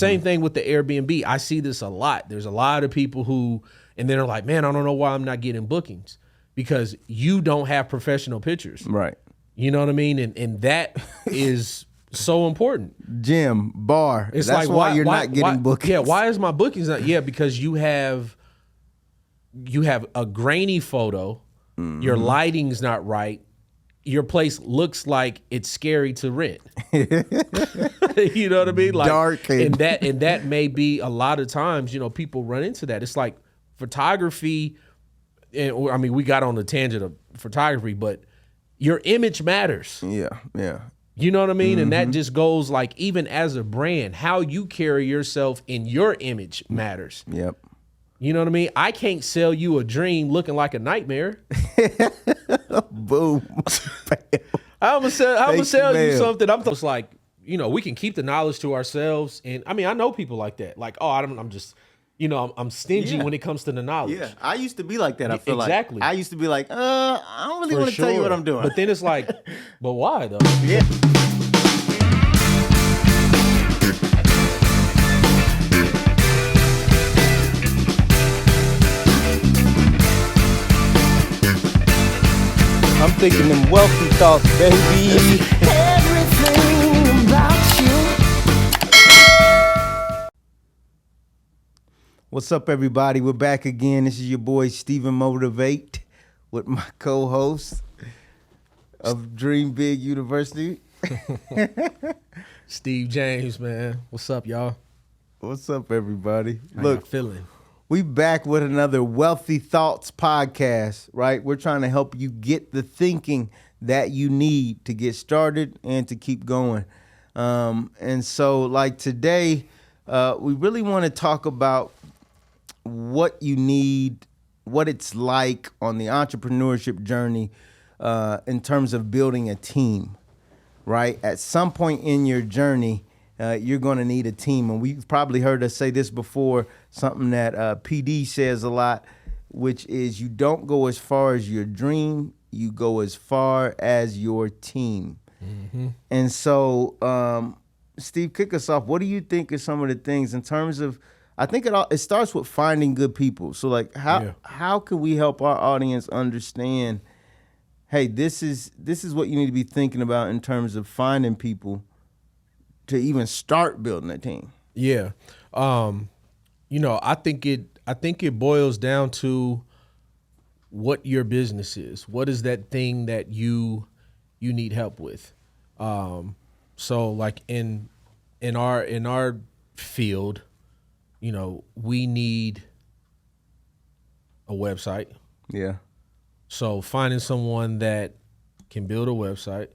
Same thing with the Airbnb. I see this a lot. There's a lot of people who, and then they're like, man, I don't know why I'm not getting bookings, because you don't have professional pictures. Right. You know what I mean? And that is so important. Gym, bar. It's That's like, why you're not getting bookings. Yeah, why is my bookings not? Yeah, because you have a grainy photo, your lighting's not right, your place looks like it's scary to rent. You know what I mean? Like, dark and that may be a lot of times, people run into that. It's like photography, and I mean, we got on the tangent of photography, but your image matters. Yeah. You know what I mean? And that just goes like, even as a brand, how you carry yourself in your image matters. Yep. You know what I mean? I can't sell you a dream looking like a nightmare. Boom. I'm gonna sell you ma'am. something. I'm just like, we can keep the knowledge to ourselves. And I mean, I know people like that. Like, oh, I'm just, I'm stingy when it comes to the knowledge. Yeah, I used to be like that. I feel Exactly. like I used to be like, I don't really For want to tell you sure. what I'm doing. But then it's like, but why though? yeah. I'm thinking them wealthy thoughts, baby. Everything about you. What's up, everybody? We're back again. This is your boy Stephen Motivate with my co-host of Dream Big University. Steve James, man. What's up, y'all? What's up, everybody? How y'all Look, feeling? we back with another Wealthy Thoughts podcast, right? We're trying to help you get the thinking that you need to get started and to keep going. And so, like today, we really want to talk about what you need, what it's like on the entrepreneurship journey in terms of building a team, right? At some point in your journey, you're going to need a team. And we've probably heard us say this before, something that PD says a lot, which is you don't go as far as your dream, you go as far as your team. Mm-hmm. And so, Steve, kick us off. What do you think are some of the things in terms of, I think it starts with finding good people. So like how can we help our audience understand, hey, this is what you need to be thinking about in terms of finding people to even start building a team? Yeah. I think it boils down to what your business is. What is that thing that you need help with? So like in our field, we need a website. Yeah. So finding someone that can build a website,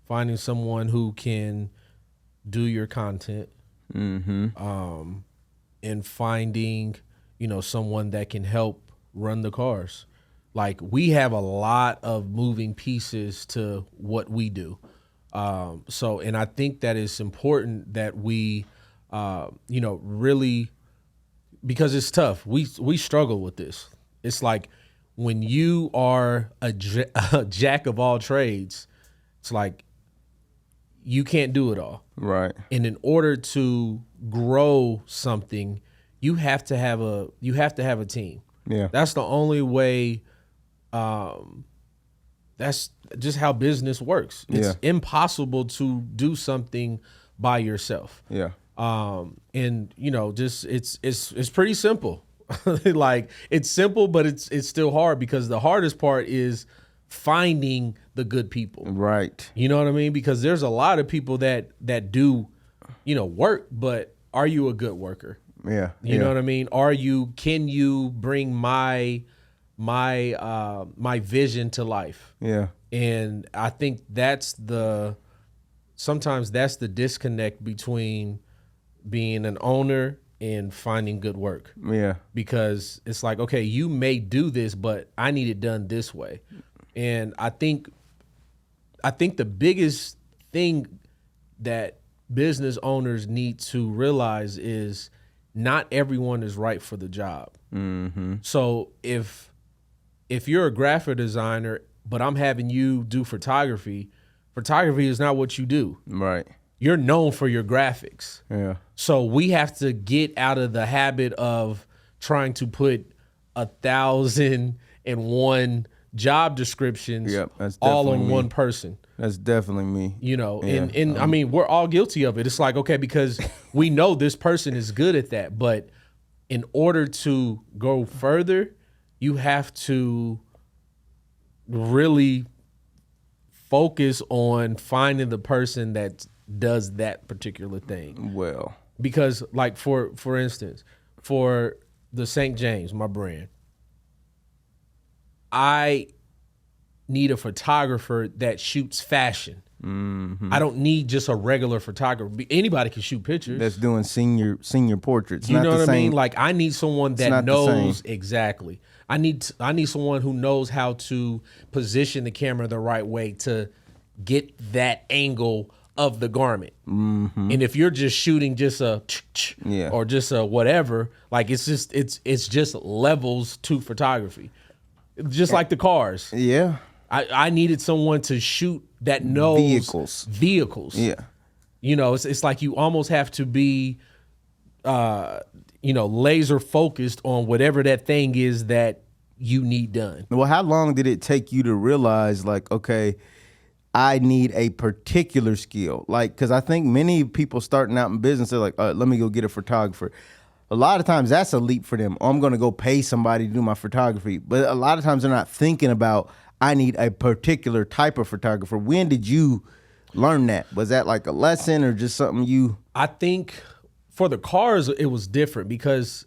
finding someone who can do your content, and finding, someone that can help run the cars. Like, we have a lot of moving pieces to what we do. And I think that it's important that we, really, because it's tough. We struggle with this. It's like when you are a jack of all trades, it's like you can't do it all. Right. And in order to grow something, you have to have a team. Yeah. That's the only way. That's just how business works. It's impossible to do something by yourself. Yeah. And just it's pretty simple. Like, it's simple, but it's still hard, because the hardest part is finding the good people. Right. You know what I mean? Because there's a lot of people that do, work, but are you a good worker? Yeah. You know what I mean? Can you bring my vision to life? Yeah. And I think sometimes that's the disconnect between being an owner and finding good work. Yeah. Because it's like, okay, you may do this, but I need it done this way. And I think the biggest thing that business owners need to realize is not everyone is right for the job. Mm-hmm. So if you're a graphic designer, but I'm having you do photography is not what you do. Right. you're known for your graphics. Yeah. So we have to get out of the habit of trying to put 1,001 job descriptions Yep, that's all definitely on me. one person. That's definitely me. You know, Yeah, and I mean, we're all guilty of it. It's like, okay, because we know this person is good at that, but in order to go further, you have to really focus on finding the person that does that particular thing. Well, Because like for instance, for the St. James, my brand, I need a photographer that shoots fashion. I don't need just a regular photographer. Anybody can shoot pictures. that's doing senior portraits. You not know the what I same. mean? Like I need someone that not the same. knows exactly. I need someone who knows how to position the camera the right way to get that angle of the garment. And if you're just shooting just a Yeah. or just a whatever, like it's just levels to photography. Just like the cars. Yeah. I needed someone to shoot that knows vehicles. Yeah. You know, it's like you almost have to be, laser focused on whatever that thing is that you need done. Well, how long did it take you to realize, like, okay, I need a particular skill? Like, because I think many people starting out in business are like, let me go get a photographer. A lot of times that's a leap for them. Oh, I'm going to go pay somebody to do my photography. But a lot of times they're not thinking about, I need a particular type of photographer. When did you learn that? Was that like a lesson or just something you... I think for the cars, it was different because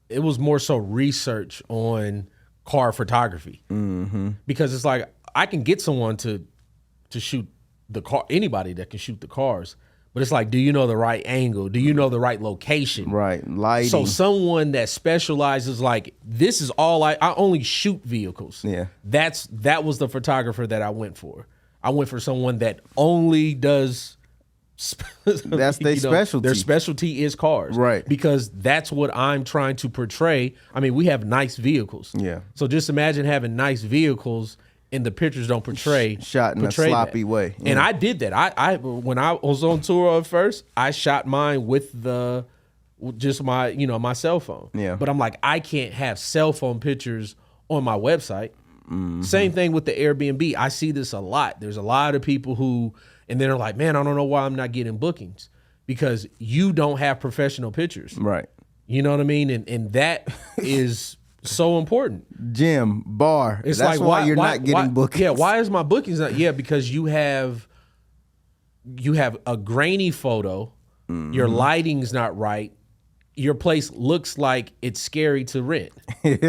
it was more so research on car photography. Because it's like, I can get someone to shoot the car, anybody that can shoot the cars. But it's like, do you know the right angle? Do you know the right location? Right, lighting. So someone that specializes, like, this is all I only shoot vehicles. Yeah. That was the photographer that I went for. I went for someone that only does That's their specialty. Their specialty is cars. Right. Because that's what I'm trying to portray. I mean, we have nice vehicles. Yeah. So just imagine having nice vehicles and the pictures don't portray Shot in a portray sloppy that. way. And Yeah. I did that. I when I was on tour at first, I shot mine with just my my cell phone. Yeah. But I'm like, I can't have cell phone pictures on my website. Same thing with the Airbnb. I see this a lot. There's a lot of people who, and they're like, man, I don't know why I'm not getting bookings because you don't have professional pictures. Right. You know what I mean? And that is so important. Gym, bar. It's That's like why you're not getting bookings. Yeah, why is my bookings not? Yeah, because you have a grainy photo, your lighting's not right, your place looks like it's scary to rent. You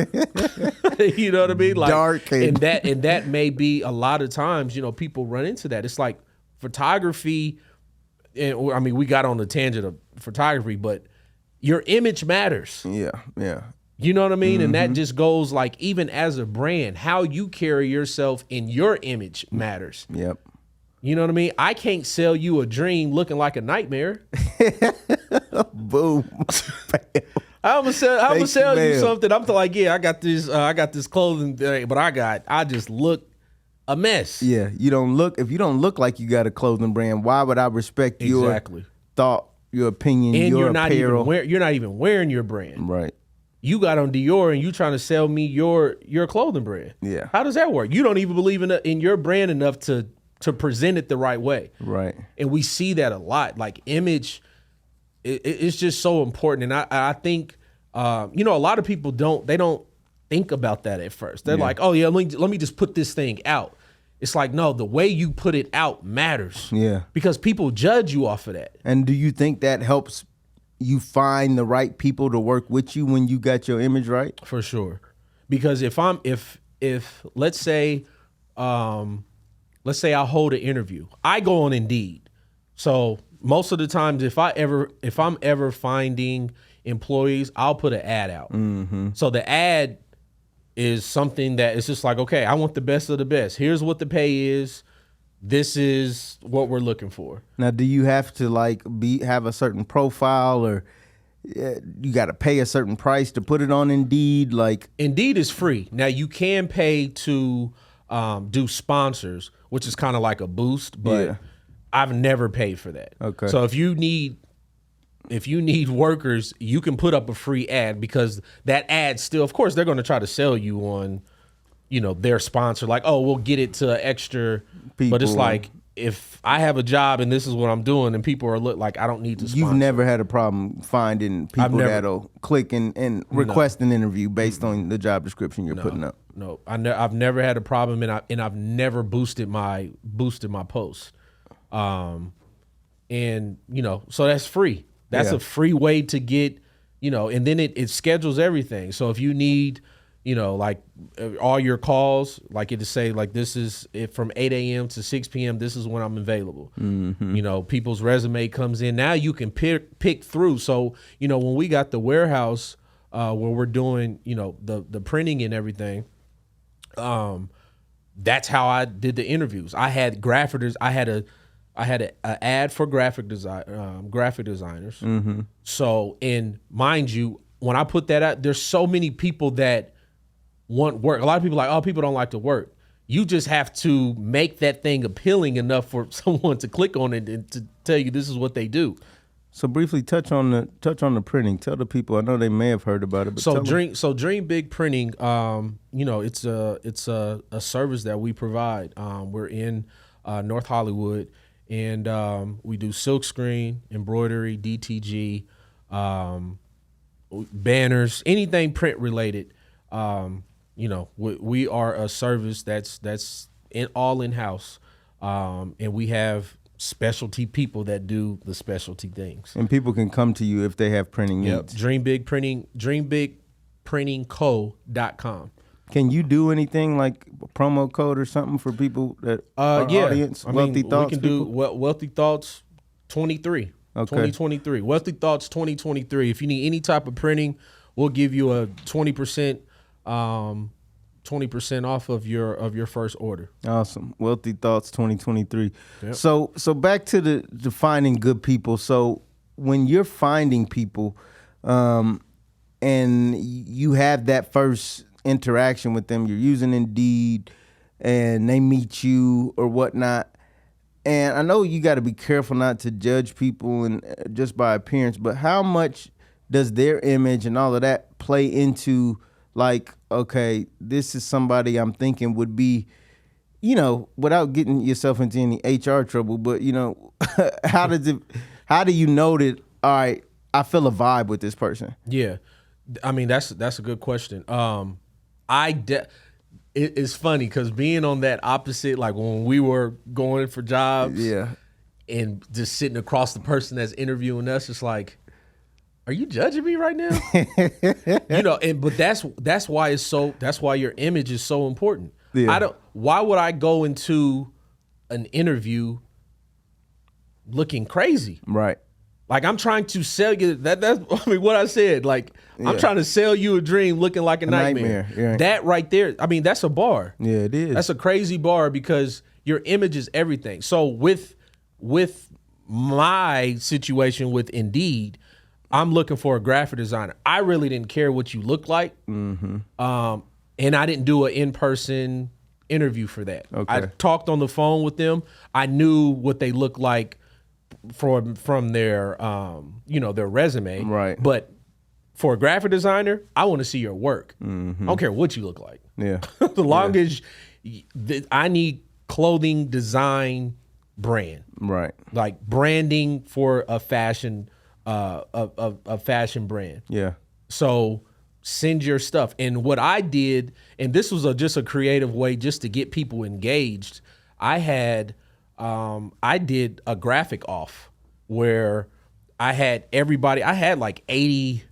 know what I mean? Like, Dark and that may be a lot of times, people run into that. It's like photography, and I mean, we got on the tangent of photography, but your image matters. Yeah, yeah. You know what I mean? And that just goes like, even as a brand, how you carry yourself in your image matters. Yep. You know what I mean? I can't sell you a dream looking like a nightmare. Boom. I'm gonna Thank sell you, you ma'am. something. I'm like, yeah, I got this clothing thing, but I just look a mess. Yeah, if you don't look like you got a clothing brand, why would I respect your Exactly. thought, your opinion, And your you're not apparel? you're not even wearing your brand. Right. You got on Dior and you trying to sell me your clothing brand. Yeah. How does that work? You don't even believe in your brand enough to present it the right way. Right. And we see that a lot. Like image, it's just so important. And I think, a lot of people don't think about that at first. They're like, oh yeah, let me just put this thing out. It's like, no, the way you put it out matters. Yeah. Because people judge you off of that. And do you think that helps you find the right people to work with you when you got your image right? For sure. Because if let's say I hold an interview, I go on Indeed. So most of the times if I'm ever finding employees, I'll put an ad out. So the ad is something that is just like, okay, I want the best of the best. Here's what the pay is. This is what we're looking for. Now, do you have to have a certain profile, or you got to pay a certain price to put it on Indeed? Like, Indeed is free. Now you can pay to do sponsors, which is kind of like a boost, but Yeah. I've never paid for that. Okay. So if you need workers, you can put up a free ad, because that ad still, of course, they're going to try to sell you on, their sponsor. Like, oh, we'll get it to extra. But it's People. like, if I have a job and this is what I'm doing, and people are like, I don't need to sponsor. You've never had a problem finding people never- that'll click and request an interview based on the job description you're putting up. No, I've never had a problem, and I've never boosted my post. And so that's free. That's Yeah. a free way to get, and then it schedules everything. So if you need, like all your calls, like it to say like, this is it from 8 a.m. to 6 p.m. This is when I'm available. People's resume comes in. Now you can pick through. So, when we got the warehouse where we're doing, the printing and everything, that's how I did the interviews. I had graphics. I had an ad for graphic designers. So, and mind you, when I put that out, there's so many people that want work. A lot of people are like, oh, people don't like to work. You just have to make that thing appealing enough for someone to click on it and to tell you this is what they do. So briefly touch on the printing. Tell the people. I know they may have heard about it. But Dream Big Printing. It's a service that we provide. We're in North Hollywood, and we do silkscreen, embroidery, DTG, banners, anything print related. We are a service that's all in house, and we have specialty people that do the specialty things. And people can come to you if they have printing needs. Dream Big Printing, DreamBigPrintingCo.com. Can you do anything like a promo code or something for people that are audience? Wealthy Thoughts. We can do Wealthy Thoughts 23. Okay. 2023. Wealthy Thoughts 2023. If you need any type of printing, we'll give you a 20% off of your first order. Awesome. Wealthy Thoughts 2023. Yep. So back to the finding good people. So when you're finding people, and you have that first interaction with them, you're using Indeed, and they meet you or whatnot. And I know you got to be careful not to judge people and just by appearance, but how much does their image and all of that play into, like, okay, this is somebody I'm thinking would be, without getting yourself into any HR trouble, but how do you know that, all right, I feel a vibe with this person? Yeah. I mean, that's a good question. It's funny because being on that opposite, like when we were going for jobs, and just sitting across the person that's interviewing us, it's like, are you judging me right now? But that's why your image is so important. Yeah. Why would I go into an interview looking crazy? Right. Like, I'm trying to sell you that's what I said. Like, I'm trying to sell you a dream looking like a nightmare. Yeah. That right there, I mean, that's a bar. Yeah, it is. That's a crazy bar because your image is everything. So with my situation with Indeed, I'm looking for a graphic designer. I really didn't care what you look like. And I didn't do an in-person interview for that. Okay. I talked on the phone with them. I knew what they looked like from their their resume. Right. But for a graphic designer, I want to see your work. I don't care what you look like. Yeah. The long as I need clothing design brand. Right. Like branding for a fashion a fashion brand. Yeah. So send your stuff. And what I did, and this was just a creative way just to get people engaged, I did a graphic off where I had like 80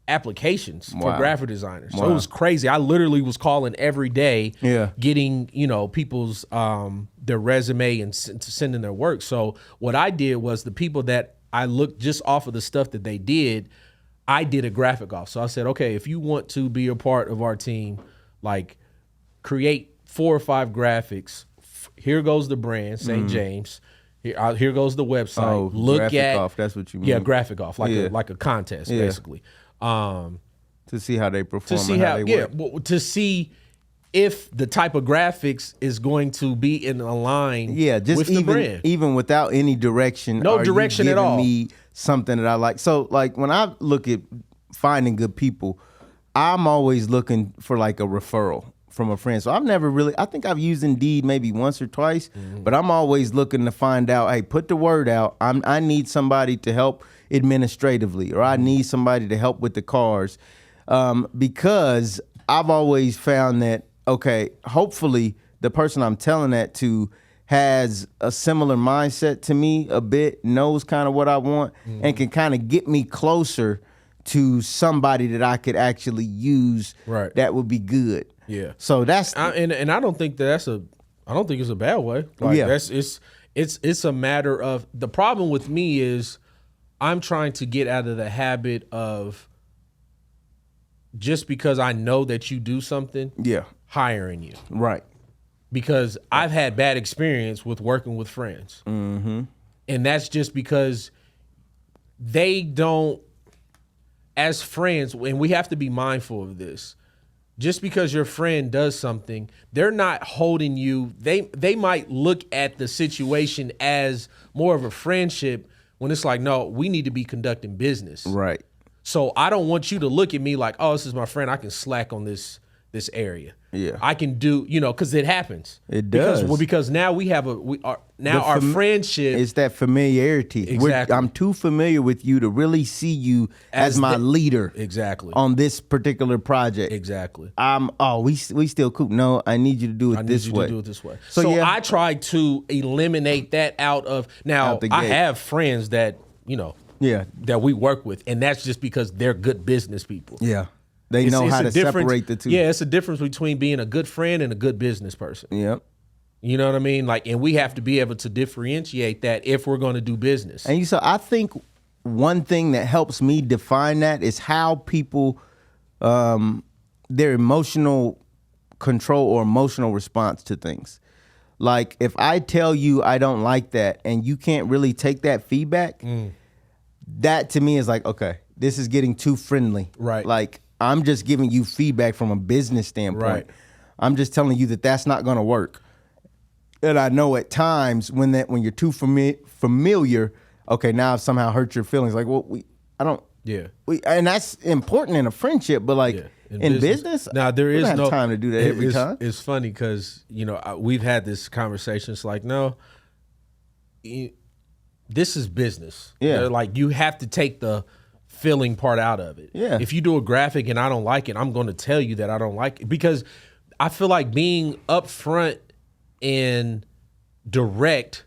applications for graphic designers. So it was crazy. I literally was calling every day, getting, people's their resume and sending their work. So what I did was the people that I looked just off of the stuff that they did, I did a graphic off. So I said, okay, if you want to be a part of our team, like create 4 or 5 graphics. Here goes the brand, St. James. Here goes the website. Oh, look graphic at off. That's what you mean. Yeah, graphic off, like a contest, basically. To see how they perform. To see how they work. to see if the type of graphics is going to be in line Yeah, just with the brand. even without any direction. No are direction you at giving all. Me something that I like. So like when I look at finding good people, I'm always looking for like a referral from a friend. So I think I've used Indeed maybe once or twice, but I'm always looking to find out, hey, put the word out. I need somebody to help administratively, or I need somebody to help with the cars. Because I've always found that, okay, hopefully the person I'm telling that to has a similar mindset to me a bit, knows kind of what I want, and can kind of get me closer to somebody that I could actually use Right. that would be good. Yeah. So that's And I don't think I don't think it's a bad way. Like Yeah. it's a matter of, the problem with me is I'm trying to get out of the habit of, just because I know that you do something, yeah, hiring you. right. Because I've had bad experience with working with friends. Mm-hmm. And that's just because they don't, as friends, and we have to be mindful of this, just because your friend does something, they're not holding you. They might look at the situation as more of a friendship, when it's like, no, we need to be conducting business. Right. So I don't want you to look at me like, oh, this is my friend, I can slack on this area. Yeah. I can do, because it happens. It does. Because now our friendship. It's that familiarity. Exactly. I'm too familiar with you to really see you as my leader. Exactly. On this particular project. Exactly. We still cool. No, I need you to do it this way. To do it this way. So, yeah. I try to eliminate that out of, now Out the I gate. have friends that, Yeah. that we work with, and that's just because they're good business people. Yeah. They know how to separate the two. Yeah, it's a difference between being a good friend and a good business person. Yep. You know what I mean? Like, and we have to be able to differentiate that if we're going to do business. And I think one thing that helps me define that is how people, their emotional control or emotional response to things. Like, if I tell you I don't like that and you can't really take that feedback, that to me is like, okay, this is getting too friendly. Right. Like, I'm just giving you feedback from a business standpoint. Right. I'm just telling you that that's not going to work. And I know at times when you're too familiar, okay, now I've somehow hurt your feelings. Like, well, and that's important in a friendship, but like in business, now there is we don't no have time to do that every time. It's funny because we've had this conversation. It's like, no, this is business. Yeah. Like, you have to take the feeling part out of it. Yeah. If you do a graphic and I don't like it, I'm going to tell you that I don't like it, because I feel like being upfront and direct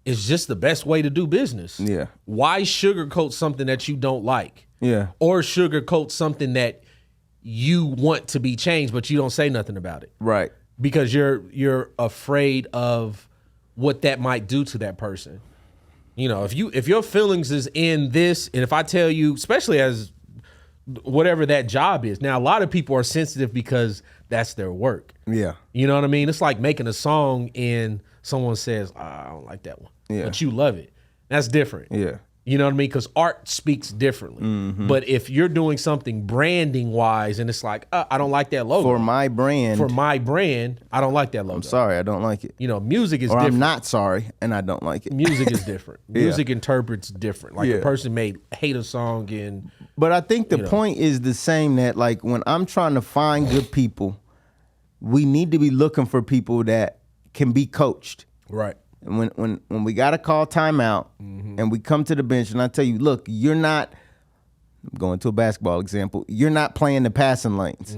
is just the best way to do business. Yeah. Why sugarcoat something that you don't like? Yeah. Or sugarcoat something that you want to be changed, but you don't say nothing about it. Right. Because you're afraid of what that might do to that person. If your feelings is in this, and if I tell you, especially as whatever that job is. Now, a lot of people are sensitive because that's their work. Yeah. You know what I mean? It's like making a song and someone says, I don't like that one. Yeah. But you love it. That's different. Yeah. You know what I mean? Because art speaks differently. Mm-hmm. But if you're doing something branding wise and it's like, I don't like that logo. For my brand. I don't like that logo. I'm sorry, I don't like it. Music is Or different. I'm not sorry, and I don't like it. Music is different. Yeah. Music interprets different. Like Yeah. a person may hate a song and But I think the point is the same, that like when I'm trying to find good people, we need to be looking for people that can be coached. right. And when we got to call timeout and we come to the bench and I tell you, look, you're not, I'm going to a basketball example, you're not playing the passing lanes.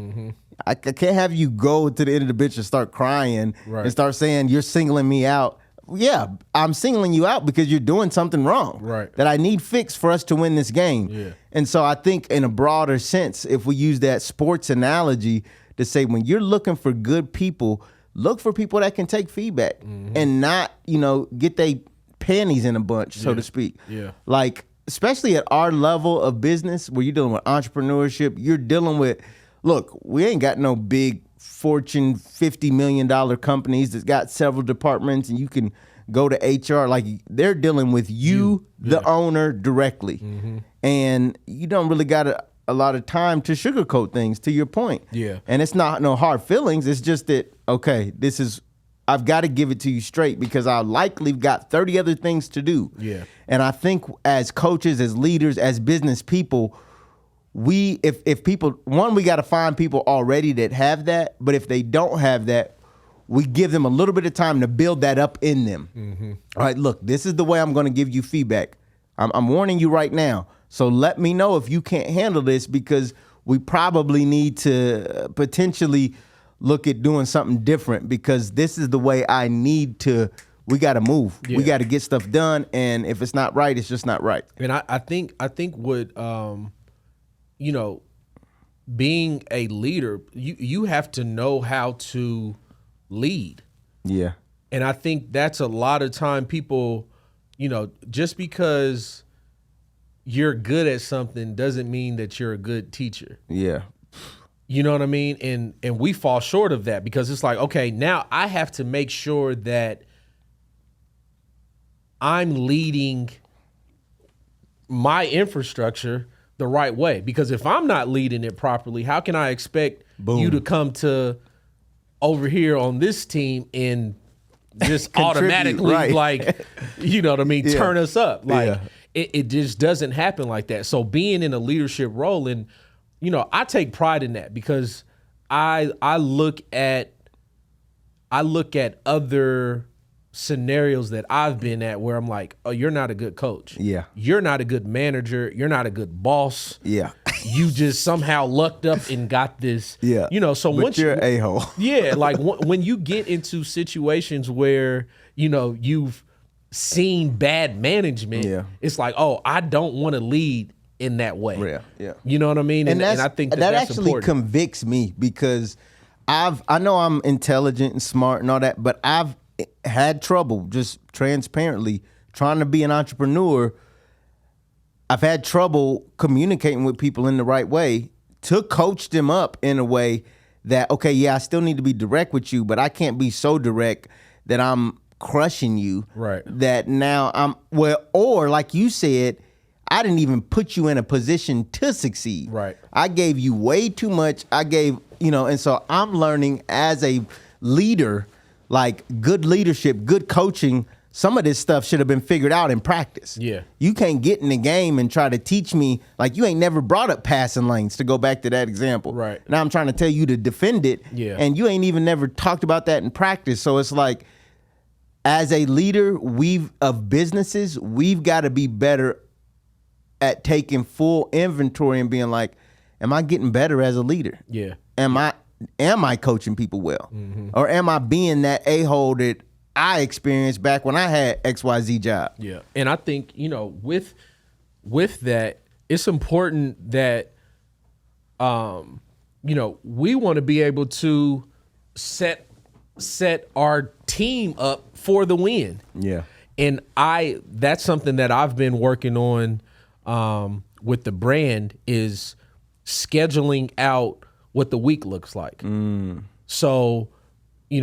I can't have you go to the end of the bench and start crying and start saying you're singling me out. Yeah, I'm singling you out because you're doing something wrong that I need fixed for us to win this game. Yeah. And so I think in a broader sense, if we use that sports analogy to say when you're looking for good people, look for people that can take feedback and not, get their panties in a bunch, so to speak. Yeah. Like, especially at our level of business where you're dealing with entrepreneurship, you're dealing with, look, we ain't got no big Fortune $50 million companies that's got several departments and you can go to HR. Like, they're dealing with you, the owner, directly. And you don't really got to a lot of time to sugarcoat things, to your point. Yeah. And it's not no hard feelings. It's just that, okay, I've got to give it to you straight because I likely got 30 other things to do. Yeah. And I think as coaches, as leaders, as business people, if people, we got to find people already that have that. But if they don't have that, we give them a little bit of time to build that up in them. Mm-hmm. All right, look, this is the way I'm going to give you feedback. I'm warning you right now. So let me know if you can't handle this, because we probably need to potentially look at doing something different, because this is the way I need to. We got to move. Yeah. We got to get stuff done. And if it's not right, it's just not right. And I think what being a leader, you have to know how to lead. Yeah. And I think that's a lot of time people, just because you're good at something doesn't mean that you're a good teacher. Yeah. You know what I mean? And we fall short of that, because it's like, okay, now I have to make sure that I'm leading my infrastructure the right way. Because if I'm not leading it properly, how can I expect you to come to over here on this team and just automatically, right. like, you know what I mean, Yeah. turn us up? Like, Yeah. it just doesn't happen like that. So being in a leadership role, and I take pride in that, because I look at other scenarios that I've been at where I'm like, oh, you're not a good coach. Yeah. You're not a good manager. You're not a good boss. Yeah. You just somehow lucked up and got this. Yeah. So But once you're an a-hole. yeah, like when you get into situations where, you've seen bad management, Yeah. it's like, oh, I don't want to lead in that way. Yeah, yeah. You know what I mean? And I think that that's actually important. convicts me, because I know I'm intelligent and smart and all that, but I've had trouble, just transparently, trying to be an entrepreneur. I've had trouble communicating with people in the right way to coach them up in a way that, okay, yeah, I still need to be direct with you, but I can't be so direct that I'm crushing you. Right. That now or like you said, I didn't even put you in a position to succeed. Right. I gave you way too much. And so I'm learning as a leader, like good leadership, good coaching, some of this stuff should have been figured out in practice. Yeah. You can't get in the game and try to teach me, like, you ain't never brought up passing lanes, to go back to that example. Right. Now I'm trying to tell you to defend it. Yeah. And you ain't even never talked about that in practice. So it's like, as a leader of businesses, we've got to be better at taking full inventory and being like, am I getting better as a leader? Yeah. Am I coaching people well? Mm-hmm. Or am I being that a-hole that I experienced back when I had XYZ job? Yeah. And I think, with that, it's important that we want to be able to set our team up for the win. Yeah. And that's something that I've been working on with the brand, is scheduling out what the week looks like. So, in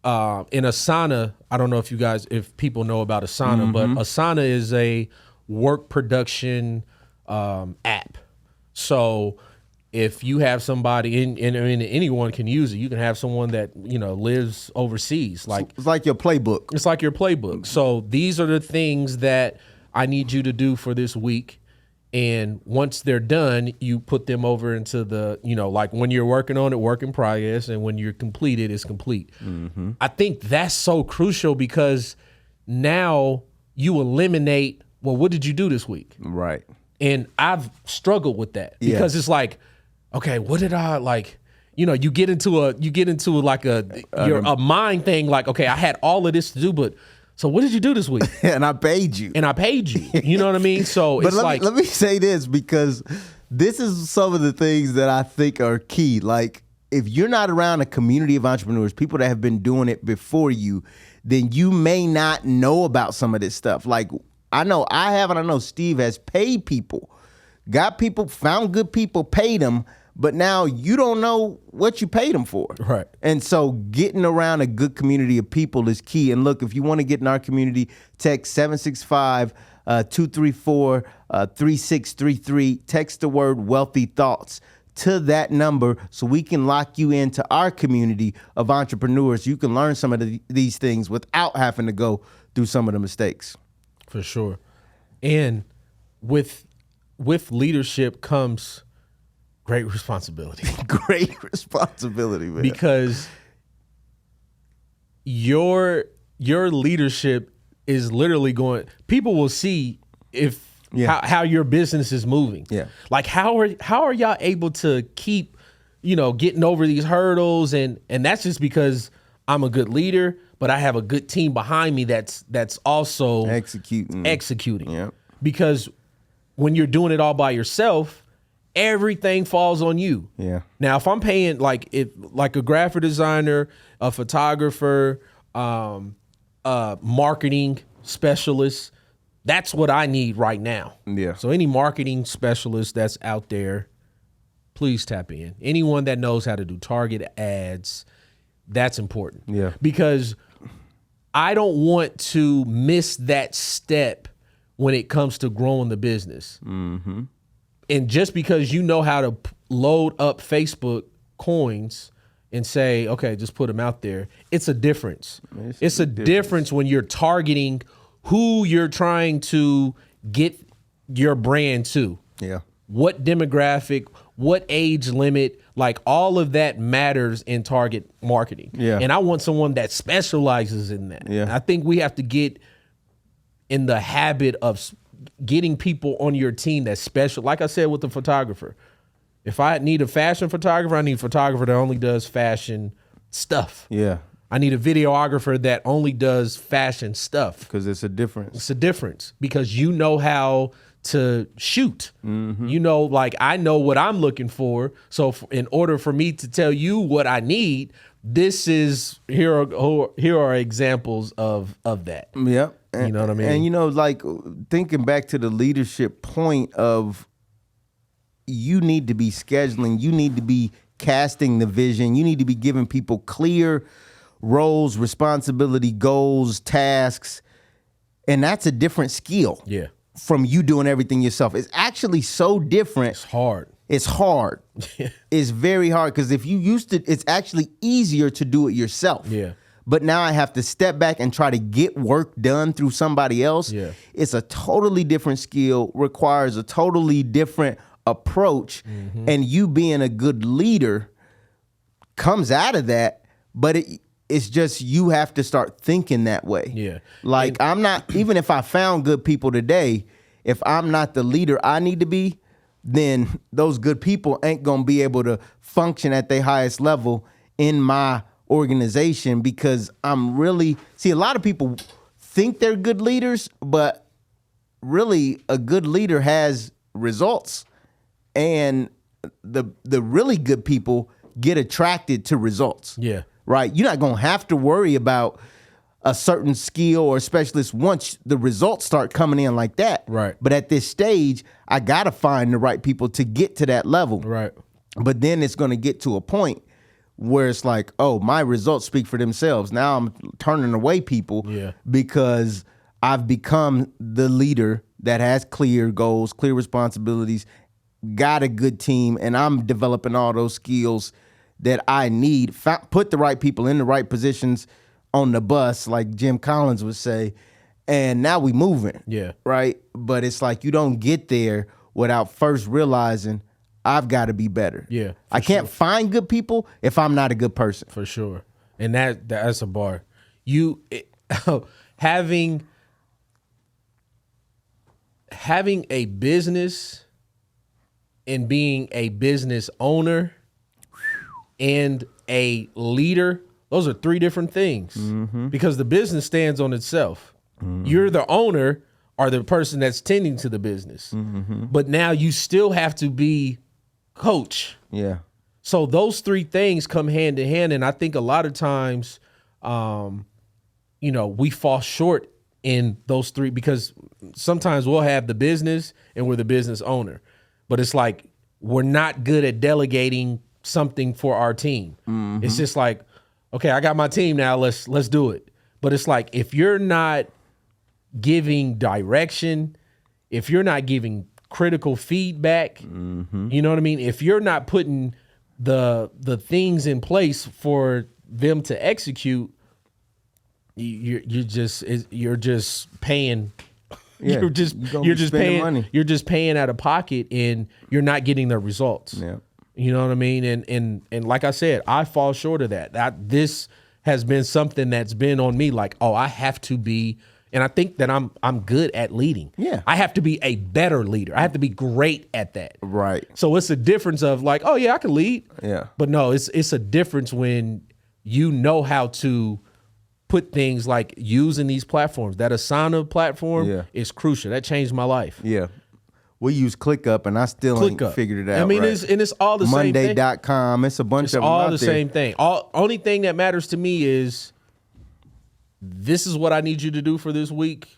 Asana, I don't know if people know about Asana, but Asana is a work production app. So if you have somebody and anyone can use it, you can have someone that, lives overseas. Like, It's like your playbook. it's like your playbook. So these are the things that I need you to do for this week. And once they're done, you put them over into the, like when you're working on it, work in progress. And when you're completed, it's complete. Mm-hmm. I think that's so crucial, because now you eliminate, well, what did you do this week? Right. And I've struggled with that, Yeah. because it's like, okay, what did I like? You get into like a mind thing. Like, okay, I had all of this to do, but so what did you do this week? And I paid you. And I paid you. You know what I mean? So But it's like, let me say this, because this is some of the things that I think are key. Like, if you're not around a community of entrepreneurs, people that have been doing it before you, then you may not know about some of this stuff. Like, I know I have, and I know Steve has paid people, got people, found good people, paid them, but now you don't know what you paid them for. Right. And so getting around a good community of people is key. And look, if you want to get in our community, text 765-234-3633. Text the word Wealthy Thoughts to that number so we can lock you into our community of entrepreneurs. You can learn some of these things without having to go through some of the mistakes. For sure. And with leadership comes great responsibility. Great responsibility, man. Because your leadership is literally going, people will see if how your business is moving. Yeah. Like how are y'all able to keep, getting over these hurdles, and that's just because I'm a good leader, but I have a good team behind me that's also executing. Yeah. Because when you're doing it all by yourself, everything falls on you. Yeah. Now, if I'm paying like a graphic designer, a photographer, marketing specialist, that's what I need right now. Yeah. So any marketing specialist that's out there, please tap in. Anyone that knows how to do target ads, that's important. Yeah. Because I don't want to miss that step when it comes to growing the business. Mm-hmm. And just because you know how to load up Facebook coins and say, okay, just put them out there, it's a difference. It's a difference when you're targeting who you're trying to get your brand to. Yeah. What demographic, what age limit, like all of that matters in target marketing. Yeah. And I want someone that specializes in that. Yeah. I think we have to get in the habit of getting people on your team that's special. Like I said with the photographer, if I need a fashion photographer, I need a photographer that only does fashion stuff. Yeah. I need a videographer that only does fashion stuff. Because it's a difference. It's a difference because you know how to shoot. Mm-hmm. Like I know what I'm looking for. So in order for me to tell you what I need, here are examples of that. Yep. You know what I mean? And like thinking back to the leadership point of, you need to be scheduling, you need to be casting the vision, you need to be giving people clear roles, responsibility, goals, tasks. And that's a different skill. Yeah. From you doing everything yourself. It's actually so different. It's hard. It's hard. It's very hard because if you used to, it's actually easier to do it yourself. Yeah. But now I have to step back and try to get work done through somebody else. Yeah. It's a totally different skill, requires a totally different approach. Mm-hmm. And you being a good leader comes out of that, but it's just you have to start thinking that way. Yeah. Like I'm not, even if I found good people today, if I'm not the leader I need to be, then those good people ain't gonna be able to function at their highest level in my organization because a lot of people think they're good leaders, but really a good leader has results. And the really good people get attracted to results. Yeah. Right? You're not going to have to worry about a certain skill or specialist once the results start coming in like that. Right. But at this stage, I got to find the right people to get to that level. Right. But then it's going to get to a point where it's like, oh, my results speak for themselves. Now I'm turning away people because I've become the leader that has clear goals, clear responsibilities, got a good team, and I'm developing all those skills that I need, put the right people in the right positions on the bus, like Jim Collins would say, and now we moving. Yeah. Right? But it's like you don't get there without first realizing I've got to be better. Yeah. I can't find good people if I'm not a good person. For sure. And that's a bar. Having a business and being a business owner and a leader, those are three different things. Mm-hmm. Because the business stands on itself. Mm-hmm. You're the owner or the person that's tending to the business. Mm-hmm. But now you still have to be coach. Yeah. So those three things come hand in hand. And I think a lot of times, we fall short in those three because sometimes we'll have the business and we're the business owner. But it's like we're not good at delegating something for our team. It's just like, okay, I got my team now. Let's do it. But it's like, if you're not giving direction, if you're not giving critical feedback, you know what I mean? If you're not putting the things in place for them to execute, you're just paying. Yeah, You're just spending paying money. You're just paying out of pocket, and you're not getting the results. Yeah. You know what I mean? And like I said, I fall short of that. This has been something that's been on me. Like, oh, I have to be, and I think that I'm good at leading. Yeah. I have to be a better leader. I have to be great at that. Right. So it's a difference of like, oh yeah, I can lead. Yeah. But no, it's a difference when you know how to put things like using these platforms. That Asana platform is crucial. That changed my life. Yeah. We use ClickUp, and I still ain't ClickUp. figured it out. I mean, right. it's all the same thing. Monday.com. It's a bunch It's of them all out the there. same thing. Only thing that matters to me is this is what I need you to do for this week.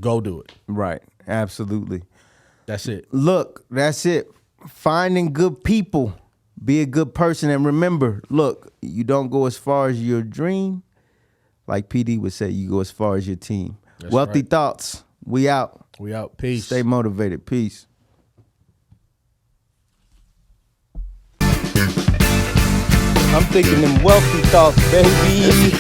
Go do it. Right. Absolutely. That's it. Look, that's it. Finding good people. Be a good person. And remember, look, you don't go as far as your dream. Like PD would say, you go as far as your team. That's Wealthy right. Thoughts. We out. We out. Peace. Stay motivated. Peace. I'm thinking them wealthy thoughts, baby.